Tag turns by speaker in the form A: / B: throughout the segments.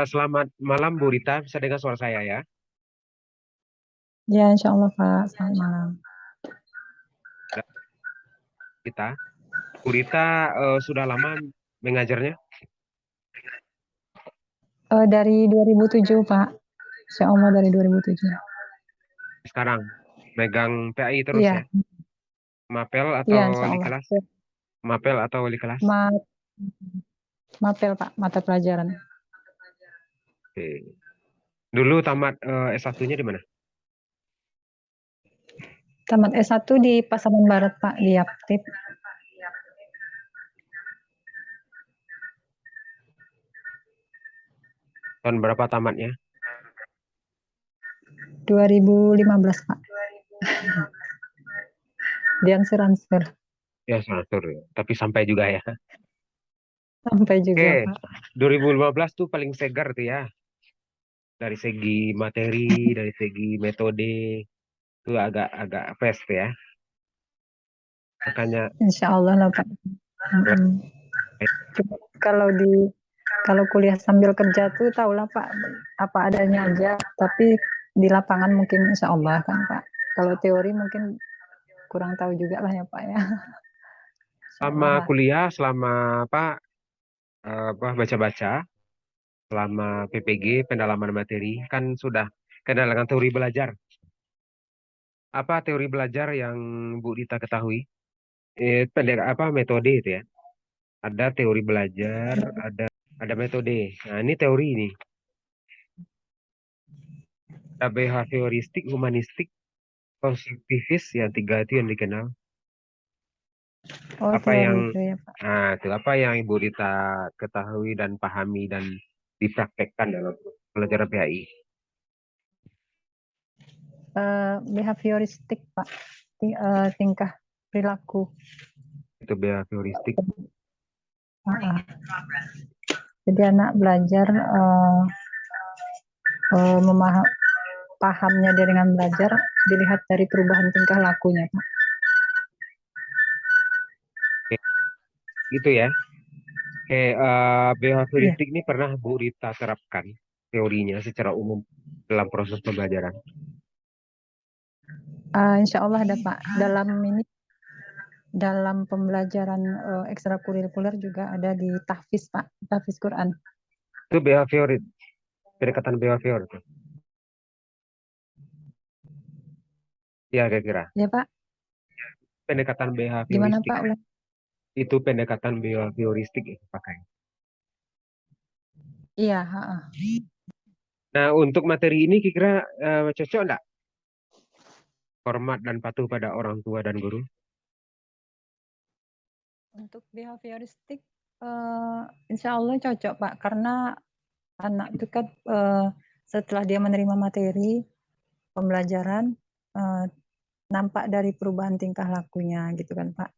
A: Selamat malam Bu Rita, bisa dengar suara saya ya?
B: Ya, insya Allah Pak. Selamat malam.
A: Kita, Bu Rita sudah lama mengajarnya?
B: Dari 2007 Pak. Insya Allah dari 2007.
A: Sekarang megang PAI terus ya?
B: Iya,
A: Mapel atau
B: iya insya
A: wali
B: Allah.
A: kelas? Mapel atau wali kelas?
B: Ma Mapel Pak, mata pelajaran.
A: Oke. Dulu tamat S1-nya di mana?
B: Tamat S1 di Pasaman Barat Pak, di Yaptip.
A: Tahun berapa tamatnya?
B: 2015 Pak. Di Ansur-Ansur.
A: Ya, sanatur ya. Tapi sampai juga ya.
B: Sampai juga
A: Oke,
B: Pak.
A: 2015 tuh paling segar tuh ya. Dari segi materi, dari segi metode, itu agak-agak fast ya. Makanya
B: Insya Allah lah Pak. Kalau kalau kuliah sambil kerja tuh tahulah Pak, apa adanya aja. Tapi di lapangan mungkin insya Allah kan Pak. Kalau teori mungkin kurang tahu juga lah ya Pak ya. Insya
A: selama
B: Allah lah.
A: kuliah, selama apa, baca-baca, selama PPG pendalaman materi kan sudah kenal dengan teori belajar. Apa teori belajar yang Bu Dita ketahui? Apa metode itu ya? Ada teori belajar, ada metode. Nah, ini teori ini. Ada behavioristik, humanistik, konstruktivis, yang tiga itu yang dikenal.
B: Oh,
A: Apa
B: teori
A: yang
B: itu ya Pak.
A: itu apa yang Ibu Dita ketahui dan pahami dan dipraktekkan dalam pelajaran PAI?
B: Behavioristik Pak. Tingkah perilaku.
A: Itu behavioristik.
B: Jadi anak belajar pahamnya dia dengan belajar dilihat dari perubahan tingkah lakunya Pak.
A: Oke, gitu ya. Oke,
B: Iya.
A: behavioristik ini pernah Bu Rita terapkan teorinya secara umum dalam proses pembelajaran.
B: Insya Allah ada Pak. Dalam pembelajaran ekstrakurikuler juga ada di tahfiz Pak, tahfiz Quran.
A: Itu behavior, pendekatan behavior. Tuh. Ya, kira-kira.
B: Ya Pak,
A: Pendekatan
B: gimana
A: behavioristik.
B: Pak? Ulang.
A: Itu pendekatan behavioristik yang dipakai.
B: Iya,
A: Nah, untuk materi ini kira-kira cocok enggak? Hormat dan patuh pada orang tua dan guru.
B: untuk behavioristik insya Allah cocok Pak, karena anak itu kan setelah dia menerima materi pembelajaran eh, nampak dari perubahan tingkah lakunya gitu kan Pak.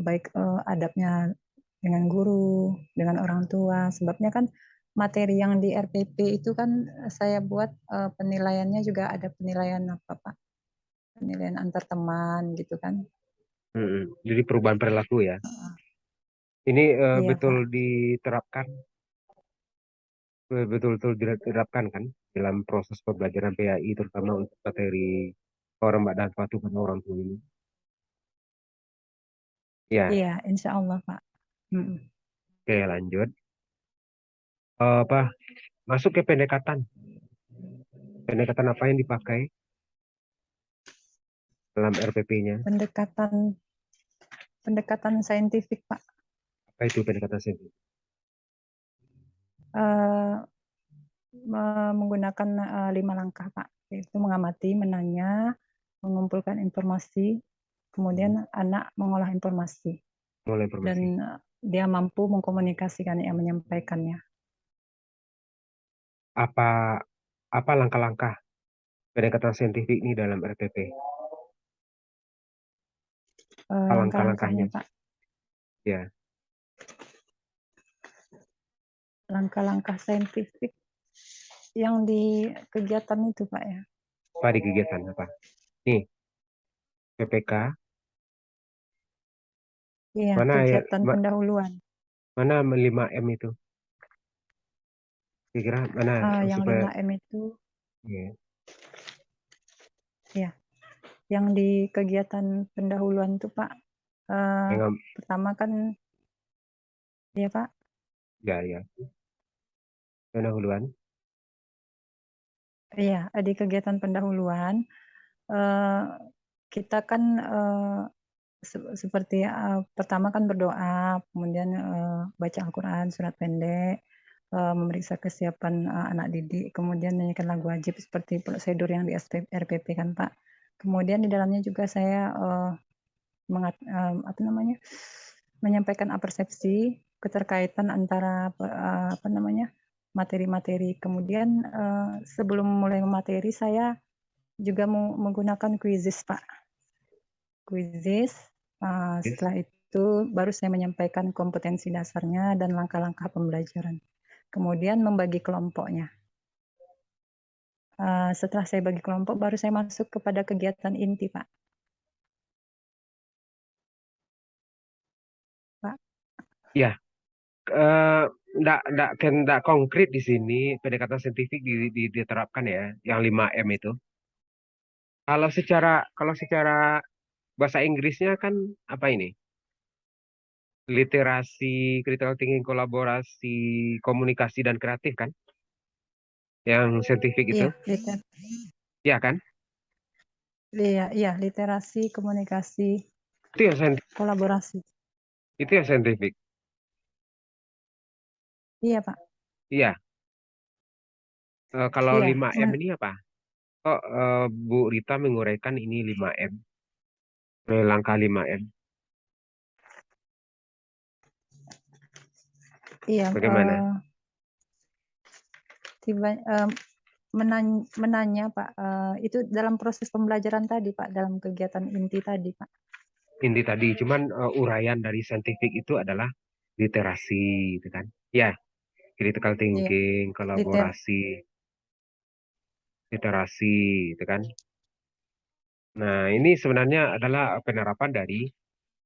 B: Baik adabnya dengan guru, dengan orang tua. Sebabnya kan materi yang di RPP itu kan saya buat penilaiannya juga ada penilaian apa Pak? Penilaian antar teman gitu kan.
A: Jadi perubahan perilaku ya. Ini
B: Iya
A: betul
B: Pak.
A: diterapkan, betul-betul diterapkan kan dalam proses pembelajaran PAI terutama untuk materi hormat dan patuh pada orang tua ini. Ya,
B: Iya, insya Allah Pak.
A: oke lanjut. Apa masuk ke pendekatan? Pendekatan apa yang dipakai dalam RPP-nya?
B: Pendekatan pendekatan saintifik Pak.
A: Apa itu pendekatan saintifik?
B: Eh, Menggunakan 5 langkah Pak. Yaitu mengamati, menanya, mengumpulkan informasi, kemudian anak mengolah informasi
A: Mulai
B: dan
A: informasi.
B: dia mampu mengkomunikasikan yang menyampaikannya.
A: Apa apa langkah-langkah pendekatan saintifik ini dalam RPP? Apa
B: Langkah-langkahnya
A: langkah-langkahnya?
B: Pak,
A: Ya,
B: langkah-langkah saintifik yang di kegiatan itu Pak ya.
A: apa di kegiatan apa? Nih, PPK,
B: Iya,
A: mana ya,
B: kegiatan pendahuluan.
A: mana 5M itu? Kira-kira mana
B: Yang
A: supaya
B: 5M itu
A: ya,
B: ya, yang di kegiatan pendahuluan tuh Pak,
A: yang
B: pertama kan ya Pak,
A: ya ya pendahuluan.
B: iya di kegiatan pendahuluan eh, kita kan seperti pertama kan berdoa, kemudian baca Al-Quran, surat pendek, memeriksa kesiapan anak didik, kemudian menyanyikan lagu wajib seperti prosedur yang di RPP kan Pak. Kemudian di dalamnya juga saya apa namanya, menyampaikan persepsi keterkaitan antara apa namanya, materi-materi. Kemudian sebelum mulai materi saya juga menggunakan quizzes Pak. Quizzes.
A: Yes.
B: Setelah itu baru saya menyampaikan kompetensi dasarnya dan langkah-langkah pembelajaran. Kemudian membagi kelompoknya. Setelah saya bagi kelompok, baru saya masuk kepada kegiatan inti, Pak. Pak.
A: Ya, enggak konkret di sini pendekatan saintifik diterapkan ya, yang 5M itu. Kalau secara bahasa Inggrisnya kan apa ini? Literasi, critical thinking, kolaborasi, komunikasi dan kreatif kan? Yang saintifik itu,
B: Iya,
A: ya kan?
B: iya, literasi, komunikasi,
A: Itu yang
B: kolaborasi.
A: itu yang saintifik.
B: Iya, Pak.
A: Iya. Kalau
B: Iya,
A: 5M ini apa? Kok Bu Rita menguraikan ini 5M, langkah 5M.
B: iya.
A: Bagaimana?
B: Tiba menanya, Pak. Itu dalam proses pembelajaran tadi, Pak, dalam kegiatan inti tadi, Pak.
A: Inti tadi, cuman uraian dari saintifik itu adalah literasi, gitu kan? Ya, critical
B: Iya,
A: thinking,
B: liter.
A: kolaborasi, literasi, gitu kan? Nah, ini sebenarnya adalah penerapan dari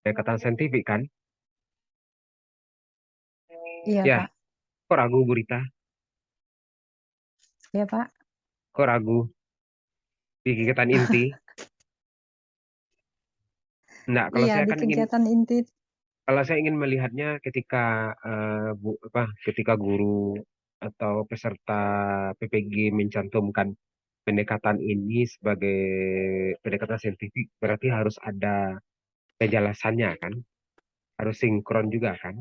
A: pendekatan saintifik kan?
B: Iya,
A: Ya,
B: Pak.
A: kok ragu Bu Rita?
B: Iya, Pak.
A: Kok ragu di kegiatan inti? Enggak, kalau
B: Iya,
A: saya
B: di
A: kan ingin
B: kegiatan inti.
A: kalau saya ingin melihatnya ketika ketika guru atau peserta PPG mencantumkan pendekatan ini sebagai pendekatan saintifik, berarti harus ada kejelasannya kan, harus sinkron juga kan,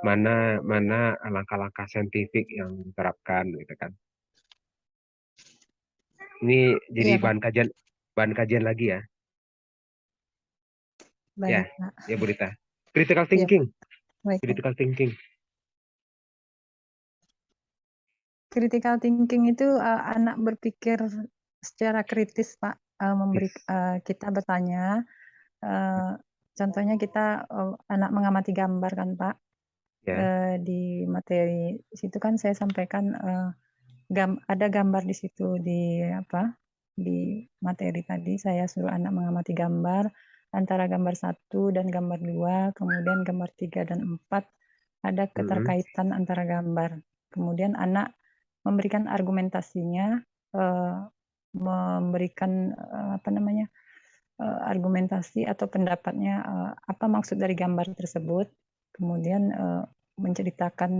A: mana mana langkah-langkah saintifik yang diterapkan gitu kan. Ini jadi
B: Iya, Pak.
A: bahan kajian lagi ya, ya,
B: Baik, Pak.
A: ya Bu Rita. Critical
B: Iya, Pak.
A: thinking,
B: Baik, baik.
A: critical thinking,
B: Critical thinking itu anak berpikir secara kritis, Pak.
A: yes,
B: Kita bertanya, contohnya kita anak mengamati gambar kan, Pak.
A: ya,
B: Di materi situ kan saya sampaikan ada gambar di situ di apa di materi tadi saya suruh anak mengamati gambar antara gambar satu dan gambar dua, kemudian gambar tiga dan empat ada
A: mm-mm.
B: keterkaitan antara gambar. Kemudian anak memberikan argumentasinya, memberikan apa namanya, argumentasi atau pendapatnya, apa maksud dari gambar tersebut, kemudian menceritakan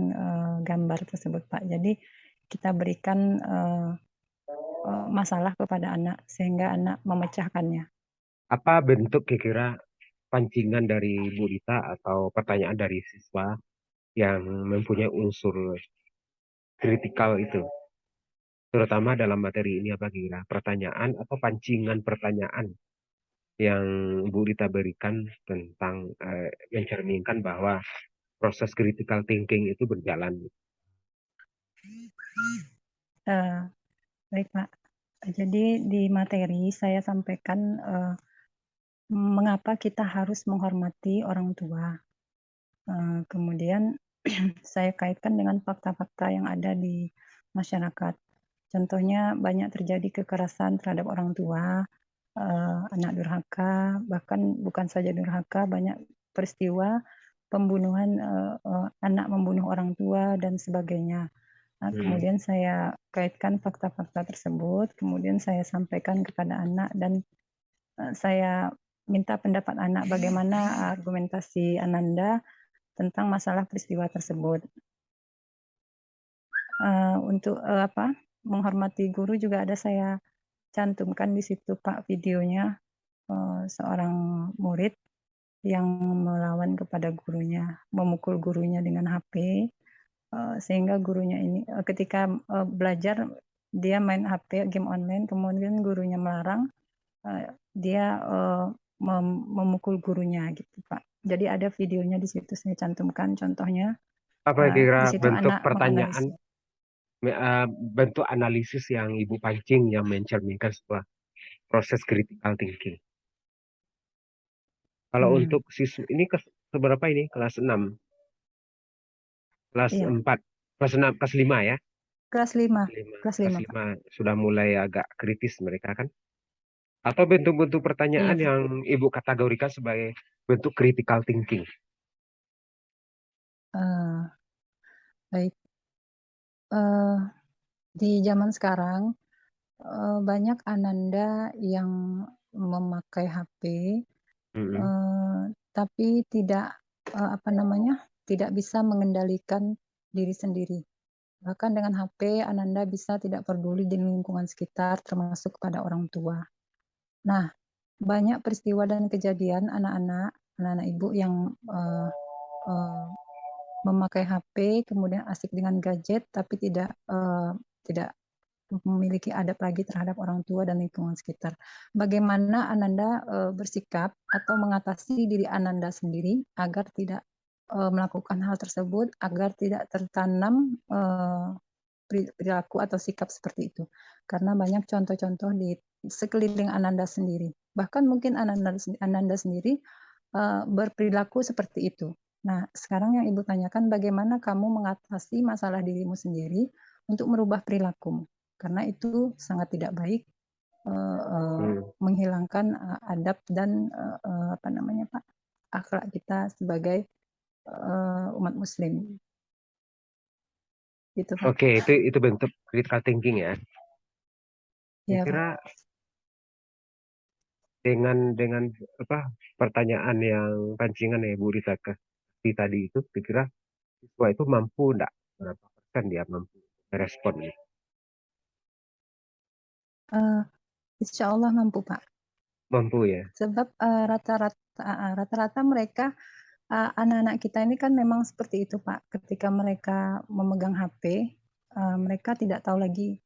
B: gambar tersebut, Pak. Jadi kita berikan masalah kepada anak sehingga anak memecahkannya.
A: Apa bentuk kira-kira pancingan dari Bu Rita atau pertanyaan dari siswa yang mempunyai unsur kritikal itu, terutama dalam materi ini apa kira pertanyaan atau pancingan pertanyaan yang Bu Rita berikan tentang mencerminkan bahwa proses critical thinking itu berjalan.
B: Eh, Baik, Pak. Jadi di materi saya sampaikan mengapa kita harus menghormati orang tua. Kemudian saya kaitkan dengan fakta-fakta yang ada di masyarakat. Contohnya banyak terjadi kekerasan terhadap orang tua, anak durhaka, bahkan bukan saja durhaka, banyak peristiwa pembunuhan, anak membunuh orang tua dan sebagainya. Nah, kemudian saya kaitkan fakta-fakta tersebut, kemudian saya sampaikan kepada anak dan saya minta pendapat anak bagaimana argumentasi Ananda tentang masalah peristiwa tersebut. Untuk menghormati guru juga ada saya cantumkan di situ Pak videonya seorang murid yang melawan kepada gurunya, memukul gurunya dengan HP, sehingga gurunya ini ketika belajar dia main HP game online, kemudian gurunya melarang, dia memukul gurunya gitu Pak. Jadi ada videonya di situ saya cantumkan contohnya.
A: Apa
B: Di
A: kira
B: situ
A: bentuk
B: anak
A: pertanyaan,
B: menganalisis.
A: bentuk analisis yang Ibu pancing yang mencerminkan sebuah proses critical thinking? Kalau untuk siswa ini seberapa ini? Kelas 6, kelas
B: Iya,
A: 4, kelas 6, kelas 5 ya?
B: kelas 5,
A: 5.
B: kelas
A: Kelas
B: 5 Pak.
A: 5 sudah mulai agak kritis mereka kan? Atau bentuk-bentuk
B: Iya
A: pertanyaan
B: Pak.
A: yang Ibu kategorikan sebagai bentuk critical thinking?
B: Baik. Di zaman sekarang banyak ananda yang memakai HP, tapi tidak tidak bisa mengendalikan diri sendiri. Bahkan dengan HP, ananda bisa tidak peduli dengan lingkungan sekitar, termasuk kepada orang tua. Nah, banyak peristiwa dan kejadian anak-anak ibu yang memakai HP, kemudian asik dengan gadget, tapi tidak memiliki adab lagi terhadap orang tua dan lingkungan sekitar. Bagaimana Ananda bersikap atau mengatasi diri Ananda sendiri agar tidak melakukan hal tersebut, agar tidak tertanam perilaku atau sikap seperti itu. Karena banyak contoh-contoh di sekeliling Ananda sendiri. Bahkan mungkin Ananda sendiri berperilaku seperti itu. Nah, sekarang yang Ibu tanyakan bagaimana kamu mengatasi masalah dirimu sendiri untuk merubah perilakumu. Karena itu sangat tidak baik, menghilangkan adab dan Pak, akhlak kita sebagai umat Muslim. Gitu Pak.
A: Oke, itu bentuk critical thinking ya. Saya
B: Ya Pak.
A: kira dengan pertanyaan yang pancingan ya Bu Rita tadi itu, kira siswa itu mampu enggak? Berapa persen dia mampu merespon ini?
B: Insya Allah mampu Pak.
A: Mampu ya.
B: Sebab rata-rata mereka anak-anak kita ini kan memang seperti itu Pak. Ketika mereka memegang HP, mereka tidak tahu lagi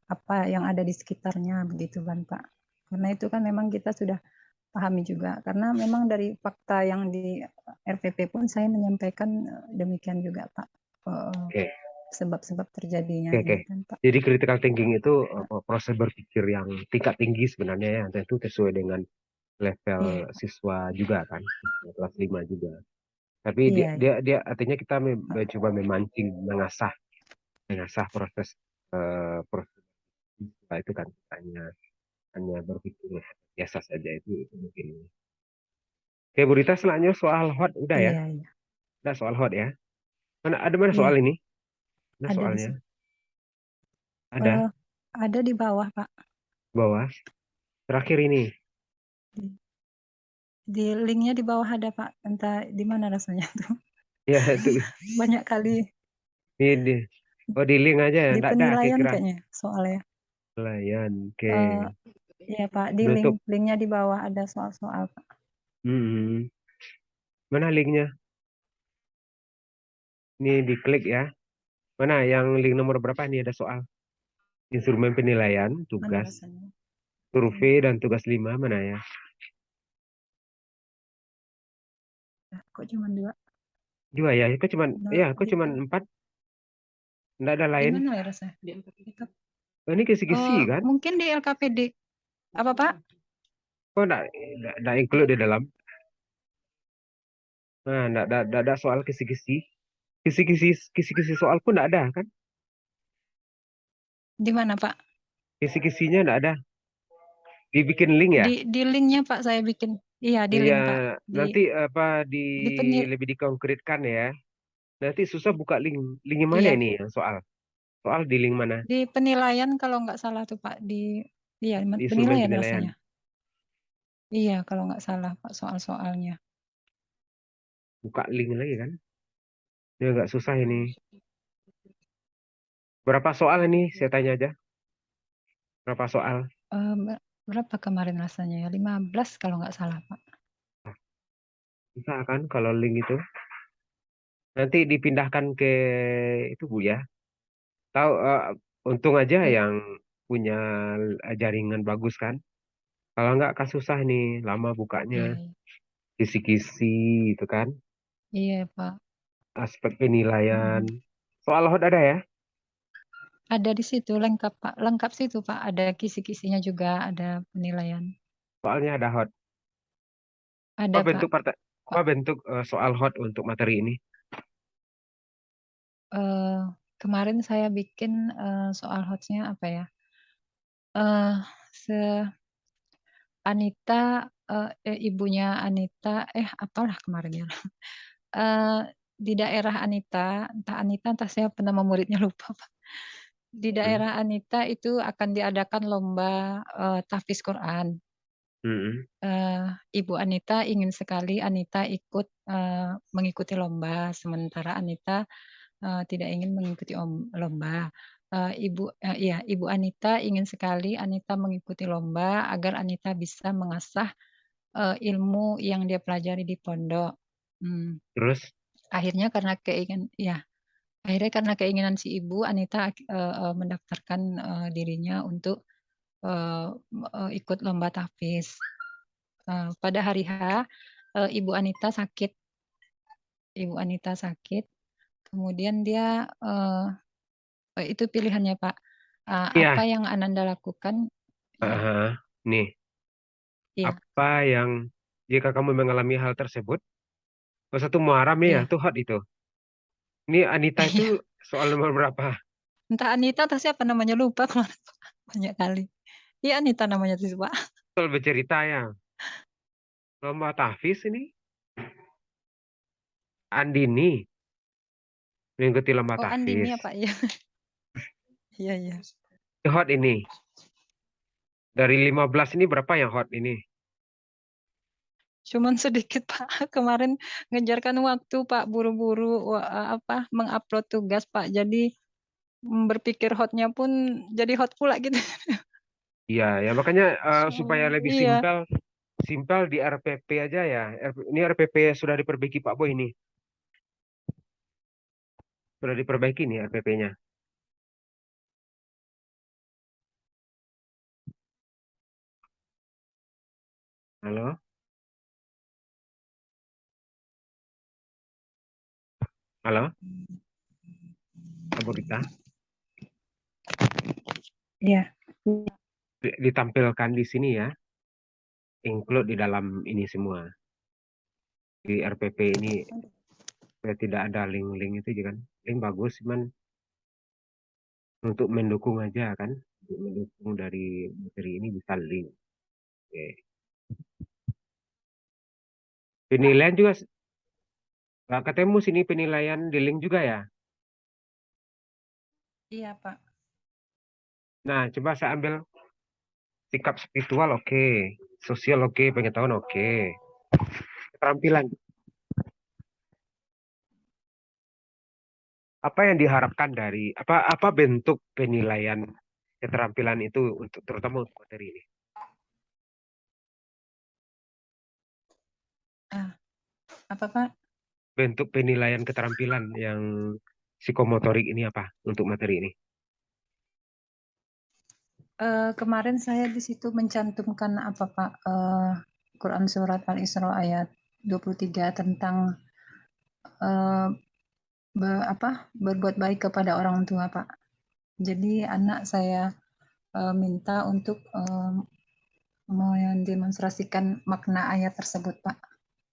B: apa yang ada di sekitarnya begitu kan Pak. Karena itu kan memang kita sudah pahami juga. Karena memang dari fakta yang di RPP pun saya menyampaikan demikian juga Pak.
A: Oke.
B: Sebab-sebab terjadinya
A: Oke.
B: ini kan Pak.
A: Jadi critical thinking itu proses berpikir yang tingkat tinggi sebenarnya ya, tentu sesuai dengan level
B: Iya,
A: siswa juga kan, kelas 5 juga. Tapi dia
B: iya,
A: dia dia artinya kita mencoba memancing, mengasah proses proses siswa itu kan hanya berpikir biasa saja itu mungkin. Oke, Bu Rita, selanjutnya soal hot udah ya?
B: iya, iya.
A: Udah soal hot ya? Mana soal
B: Iya,
A: ini? Mana
B: ada di
A: soalnya?
B: situ.
A: Ada
B: Ada di bawah Pak.
A: bawah. Terakhir ini.
B: Di linknya di bawah ada Pak. Entah di mana rasanya tuh.
A: Ya itu
B: Banyak kali
A: ini. Oh di link aja ya?
B: di
A: Enggak ada
B: penilaian
A: kira-kira.
B: kayaknya soalnya.
A: Pelayan. Oke.
B: Iya Pak, di
A: Penutup.
B: linknya di bawah ada soal-soal Pak.
A: Hmm. Mana linknya? Ini diklik ya. Mana yang link nomor berapa? Ini ada soal. Instrumen penilaian,
B: Mana
A: tugas,
B: rasanya?
A: survei, dan tugas 5. Mana ya?
B: Kok cuma 2?
A: Dua ya? Kok
B: Di,
A: cuman 4? Enggak ada
B: di
A: lain.
B: mana ya rasanya? Di LKPD.
A: Oh, ini kisi-kisi kan?
B: Mungkin di LKPD. Apa Pak?
A: Kok enggak include di dalam? Nah, enggak ada soal kisi-kisi. Kisi-kisi soal pun enggak ada kan?
B: Di mana Pak?
A: Kisi-kisinya enggak ada. Dibikin link ya?
B: Di linknya Pak saya bikin. Iya di
A: Iya,
B: link Pak.
A: nanti
B: Di penil
A: lebih dikonkretkan ya. Nanti susah buka link. Linknya mana
B: iya
A: ini yang soal? Soal di link mana?
B: Di penilaian kalau nggak salah tuh Pak, iya
A: Di instrumen
B: penilaian
A: penilaian.
B: rasanya. Iya kalau nggak salah Pak soal-soalnya.
A: Buka link lagi kan? Ini agak susah ini. Berapa soal ini? Saya tanya aja. Berapa soal?
B: Berapa kemarin rasanya ya? 15 kalau nggak salah Pak.
A: Bisa kan kalau link itu? Nanti dipindahkan ke itu Bu ya. Tahu untung aja
B: Iya,
A: yang punya jaringan bagus kan. Kalau nggak kan susah nih, lama bukanya.
B: iya, iya.
A: Kisi-kisi itu kan.
B: Iya Pak.
A: Aspek penilaian.
B: Mm.
A: Soal hot ada ya?
B: Ada di situ lengkap Pak, lengkap situ Pak. Ada kisi-kisinya juga, ada penilaian.
A: Soalnya ada hot. Apa
B: Ada Pak.
A: bentuk apa
B: Pak,
A: bentuk soal hot untuk materi ini?
B: eh, kemarin saya bikin soal hotnya apa ya? Eh, se Anita, ibunya Anita, apalah kemarin ya. Eh, di daerah Anita, entah siapa nama muridnya lupa Pak. Di
A: Hmm.
B: daerah Anita itu akan diadakan lomba tahfiz Quran.
A: Hmm.
B: eh, Ibu Anita ingin sekali Anita ikut mengikuti lomba, sementara Anita tidak ingin mengikuti lomba. Ibu Anita ingin sekali Anita mengikuti lomba agar Anita bisa mengasah ilmu yang dia pelajari di pondok. Hmm.
A: Terus
B: Akhirnya karena keinginan si ibu, Anita mendaftarkan dirinya untuk ikut lomba tahfiz. Pada hari H, Ibu Anita sakit. Ibu Anita sakit. Kemudian dia itu pilihannya Pak. Apa
A: iya,
B: yang Ananda lakukan? Ya,
A: nih
B: iya,
A: apa yang jika kamu mengalami hal tersebut, satu Muharram nih ya,
B: iya,
A: tuh hot itu. Ini Anita itu
B: iya.
A: soal nomor berapa?
B: Entah Anita atau siapa namanya lupa kemarin Pak. Banyak kali. Iya Anita namanya itu Pak.
A: Soal bercerita ya. Lomba tahfiz ini Andini mengikuti lomba
B: Oh Andini
A: tahfiz.
B: ya Pak. Iya, iya, iya.
A: Hot ini. Dari 15 ini berapa yang hot ini?
B: Cuman sedikit Pak. Kemarin ngejarkan waktu Pak, buru-buru mengupload tugas Pak. Jadi berpikir hotnya pun jadi hot pula gitu.
A: Iya, ya makanya supaya lebih
B: Iya.
A: simpel, simpel di RPP aja ya. Ini RPP sudah diperbaiki Pak Boy ini. Sudah diperbaiki nih RPP-nya. Halo? Halo? Bu Rita?
B: Iya.
A: Ditampilkan di sini ya. Include di dalam ini semua. Di RPP ini tidak ada link-link itu juga kan. Link bagus, cuman untuk mendukung aja kan. Untuk mendukung dari materi ini bisa link. Oke. Penilaian juga nggak ketemu sini penilaian di link juga ya.
B: Iya, Pak.
A: Nah, coba saya ambil sikap spiritual oke. Sosial oke, pengetahuan oke. Keterampilan. Apa yang diharapkan dari apa bentuk penilaian keterampilan itu untuk terutama untuk materi ini?
B: Ah, apa, Pak?
A: Bentuk penilaian keterampilan yang psikomotorik ini apa untuk materi ini?
B: Kemarin saya di situ mencantumkan apa, Pak? Quran surat Al-Isra ayat 23 tentang eh, berbuat baik kepada orang tua, Pak. Jadi anak saya minta untuk mendemonstrasikan makna ayat tersebut, Pak,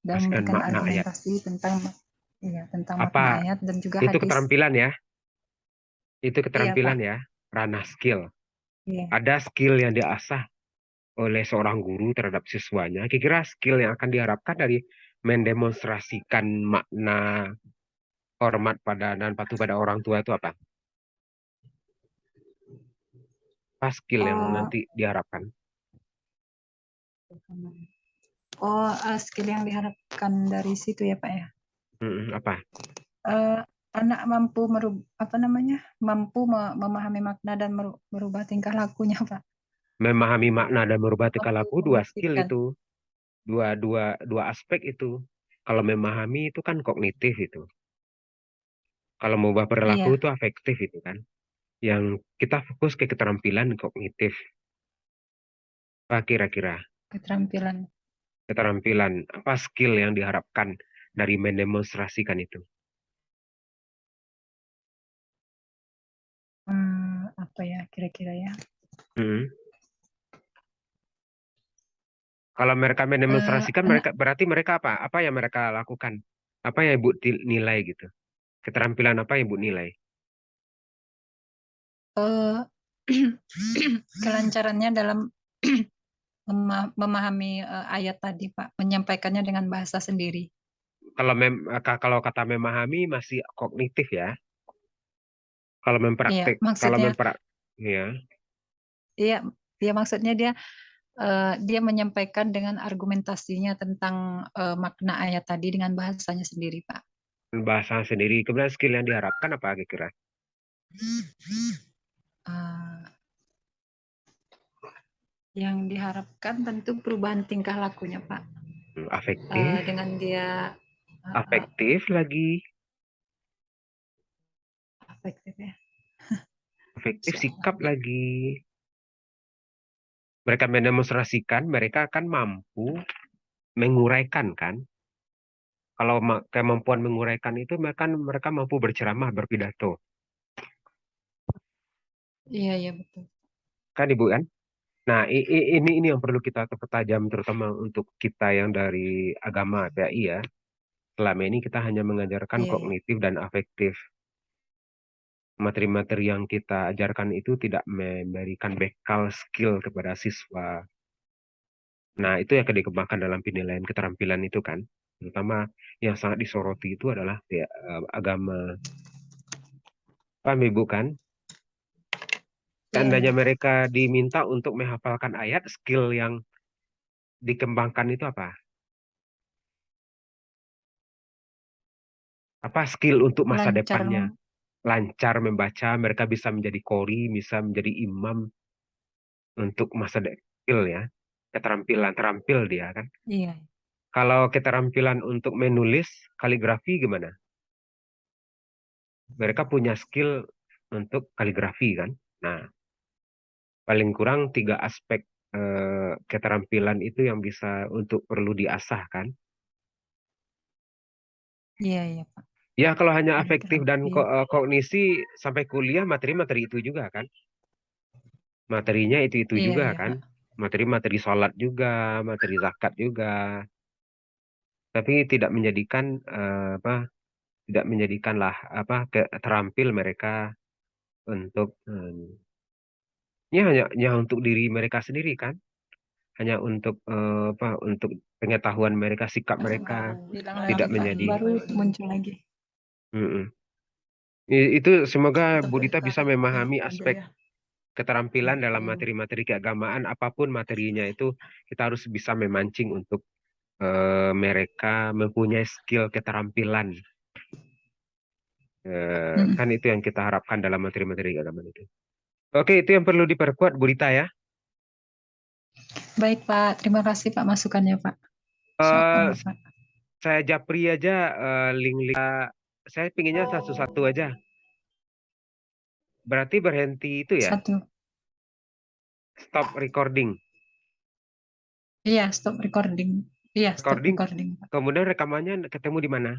B: dan
A: Pastikan
B: memberikan
A: makna ayat.
B: argumentasi tentang
A: Apa
B: makna ayat dan juga
A: itu
B: hadis.
A: keterampilan ya? Itu
B: Iya,
A: keterampilan
B: Pak.
A: ya, ranah skill.
B: Iya.
A: Ada skill yang diasah oleh seorang guru terhadap siswanya. Kira-kira skill yang akan diharapkan dari mendemonstrasikan makna hormat pada dan patuh pada orang tua itu apa? Apa skill yang
B: Oh,
A: nanti diharapkan?
B: skill yang diharapkan dari situ ya Pak ya.
A: Apa?
B: Eh, anak mampu mampu memahami makna dan merubah tingkah lakunya Pak.
A: Memahami makna dan merubah tingkah
B: Mampu
A: laku, dua skill
B: mengartikan.
A: itu. Dua aspek itu. Kalau memahami itu kan kognitif itu. Kalau mengubah perilaku
B: Iya,
A: itu afektif itu kan. Yang kita fokus ke keterampilan kognitif. Apa kira-kira
B: keterampilan.
A: keterampilan apa skill yang diharapkan dari mendemonstrasikan itu?
B: Apa ya kira-kira ya?
A: Hmm. Kalau mereka
B: Eh,
A: mendemonstrasikan,
B: anak
A: mereka berarti mereka apa? Apa yang mereka lakukan? Apa yang Ibu nilai gitu? Keterampilan apa yang Ibu nilai?
B: eh, kelancarannya dalam memahami ayat tadi Pak, menyampaikannya dengan bahasa sendiri.
A: Kalau kata memahami masih kognitif ya. Kalau
B: Iya,
A: kalau
B: maksudnya
A: ya,
B: iya, dia maksudnya dia menyampaikan dengan argumentasinya tentang makna ayat tadi dengan bahasanya sendiri, Pak.
A: bahasa sendiri. Kemudian skill yang diharapkan apa kira-kira?
B: Eh, yang diharapkan tentu perubahan tingkah lakunya, Pak.
A: Afektif,
B: Dengan dia
A: afektif lagi,
B: efektif ya.
A: afektif
B: Insya Allah.
A: sikap lagi. Mereka mendemonstrasikan, mereka akan mampu menguraikan kan. Kalau kemampuan menguraikan itu mereka mampu berceramah, berpidato.
B: Iya, iya betul.
A: Kan Ibu kan? Nah, ini yang perlu kita pertajam terutama untuk kita yang dari agama PAI ya. Selama ini kita hanya mengajarkan
B: Iya, iya.
A: kognitif dan afektif. Materi-materi yang kita ajarkan itu tidak memberikan bekal skill kepada siswa. Nah, itu yang akan dikembangkan dalam penilaian keterampilan itu kan. Terutama yang sangat disoroti itu adalah ya, agama. Paham Ibu kan?
B: Iya,
A: Seandainya
B: iya.
A: mereka diminta untuk menghafalkan ayat, skill yang dikembangkan itu apa? Apa skill untuk masa
B: Lancar.
A: depannya? Lancar membaca, mereka bisa menjadi kori, bisa menjadi imam untuk masa skill ya. Keterampilan, terampil dia kan.
B: Iya.
A: Kalau keterampilan untuk menulis, kaligrafi gimana? Mereka punya skill untuk kaligrafi kan. Nah, paling kurang 3 aspek keterampilan itu yang bisa untuk perlu diasah kan.
B: Iya, iya, Pak.
A: Ya, kalau hanya afektif dan
B: Kaligrafi.
A: kognisi sampai kuliah materi-materi itu juga kan. Materinya itu
B: Iya,
A: juga
B: iya,
A: kan.
B: Pak.
A: Materi-materi sholat juga, materi zakat juga. Tapi tidak menjadikan apa? Tidak menjadikanlah apa terampil mereka untuk ya hanya untuk diri mereka sendiri kan. Hanya untuk apa? Untuk pengetahuan mereka, sikap mereka
B: Hilang
A: tidak
B: lagi, Pak.
A: menjadi.
B: Baru muncul lagi.
A: Mm-mm. Itu semoga Bu Dita bisa memahami
B: Aja
A: aspek
B: ya.
A: keterampilan dalam
B: Hmm.
A: materi-materi keagamaan apapun materinya itu kita harus bisa memancing untuk mereka mempunyai skill keterampilan.
B: Hmm.
A: Kan itu yang kita harapkan dalam materi-materi keagamaan itu. Oke, itu yang perlu diperkuat Bu Dita ya.
B: Baik, Pak. Terima kasih, Pak, masukannya, Pak. Insya
A: Eh,
B: Allah, Pak.
A: saya japri aja link-link. Saya pinginnya satu-satu aja. Berarti berhenti itu ya,
B: Satu.
A: stop recording.
B: Iya, stop recording. Iya, stop
A: Recording,
B: recording, Pak.
A: kemudian rekamannya ketemu di mana?